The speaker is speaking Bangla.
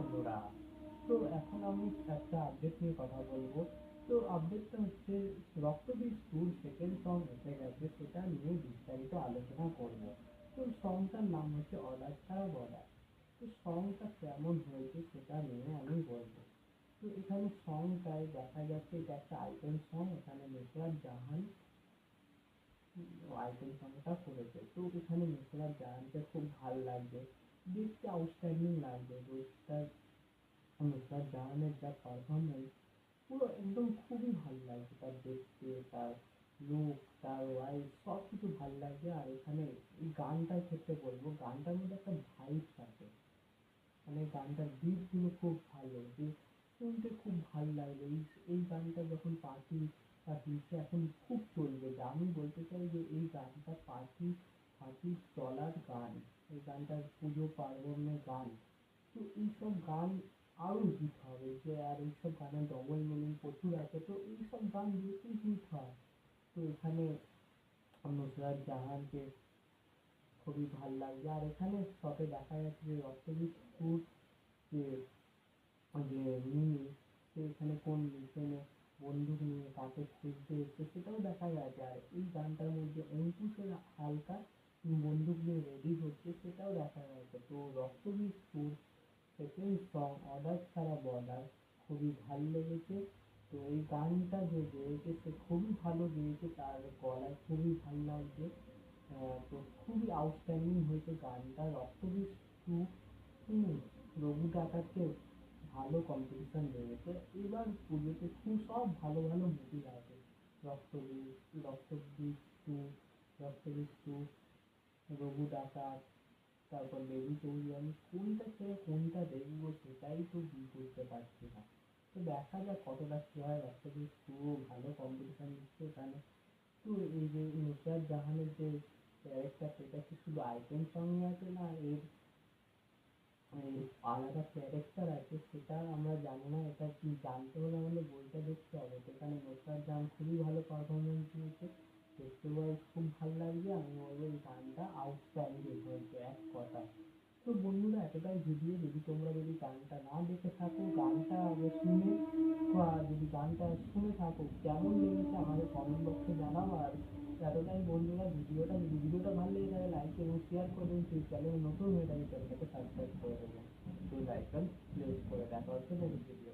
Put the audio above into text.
বন্ধুরা, তো এখন আমি একটা আপডেট নিয়ে কথা বলবো। তো আপডেটটা হচ্ছে রক্তবীজ টুর সেকেন্ড সং এসে গেছে, সেটা নিয়ে বিস্তারিত আলোচনা করব। তো সংটার নাম হচ্ছে অর্ডার ছাড়া বর্ডার। তো সংটা কেমন হয়েছে সেটা নিয়ে আমি বলবো। তো এখানে সংটায় দেখা যাচ্ছে এটা একটা আইটেম সং, এখানে নুসরাত জাহান আইটেম সংটা করেছে। তো এখানে নুসরাত জাহানকে খুব ভাল লাগবে, দেখতে আউটস্ট্যান্ডিং লাগবে। নুসরাত জাহানের যা পারফরমেন্স, পুরো একদম খুবই ভাল লাগছে, তার দেখতে, তার লুক, তার ওয়াইফ, সব কিছু ভাল লাগছে। আর এখানে এই গানটার ক্ষেত্রে বলবো, গানটার মধ্যে একটা ভাইবস আছে, মানে গানটার বিট গুলো খুব ভালো, যে শুনতে খুব ভাল লাগবে। এই গানটা যখন পার্টি বা ডিজে এখন খুব চলবে, যে আমি বলতে চাই যে এই গানটা পার্টি পার্টি চলার গান, এই গানটা পুজো পার্বণের গান। তো এইসব গান আরো হিট হবে, যে আর এইসব গানের ডবল মিনিং প্রচুর আছে, তো এইসব গান বেশি হিট হয়। তো এখানে নুসরাত জাহানকে খুবই ভাল লাগছে। আর এখানে শটে দেখা যাচ্ছে যে রক্তবীজ টুর যে যে মিমি, সে এখানে কোন মিশনে বন্দুক নিয়ে কাকে খুঁজতে এসছে সেটাও দেখা যাচ্ছে। আর এই গানটার মধ্যে অঙ্কুশের হালকা বন্দুক নিয়ে রেডি হচ্ছে, সেটাও দেখা যাচ্ছে। তো রক্তবীজ টুর সেকেন্ড সং অর্ডার ছাড়া বর্ডার খুবই ভাল লেগেছে। তো এই গানটা যে গেয়েছে সে খুবই ভালো গেয়েছে, তার গলায় খুবই ভাল লাগছে। তো খুবই আউটস্ট্যান্ডিং হয়েছে গানটা। রক্তবীজ টু রঘু টাকাকে ভালো কম্পিটিশন দিয়েছে। এবার পুজোতে খুব সব ভালো ভালো মুভি আছে, রক্তবীজ, রক্তবীজ টু, রক্তবীজ টু, রঘু ডাকাত, তারপর বেবি চৌধুরী। আমি কোনটা ছেড়ে কোনটা দেখবো সেটাই তো বুঝতে পারছি না। তো দেখা যাক কতটা কি হয়। রক্তবীজ টু ভালো কম্পিটিশন দিচ্ছে এখানে। তো এই যে নুসরাত জাহানের যে ক্যারেক্টার, সেটা কি শুধু আইটেম সঙ্গে আছে, না এর আলাদা ক্যারেক্টার আছে সেটা আমরা জানি না। এটা কি জানতে হলে আমাদের বইটা দেখতে হবে। সেখানে নুসরাত জাহান খুবই ভালো পারফরমেন্স দিয়েছে, দেখতে ওয়াইজ খুব ভালো লাগছে। আমি বলবো এই গানটা আউটস্ট্যান্ডিং হয়েছে এক কথা। তো বন্ধুরা, এতটাই ভিডিও। যদি গানটা না দেখে থাকো, গানটা আগে শুনে, বা যদি গানটা শুনে থাকো, কেমন লেগেছে আমাদের কমেন্ট বক্সে জানাও। আর এতটাই বন্ধুরা, যদি ভিডিওটা ভালো লেগে থাকে লাইক এবং শেয়ার করে দিন। সেই চ্যানেল নতুন হয়ে থাকে চ্যানেলটাকে সাবস্ক্রাইব করে দেবেন, বেল আইকন প্রেস করে। দেখা হচ্ছে নেক্সট ভিডিও।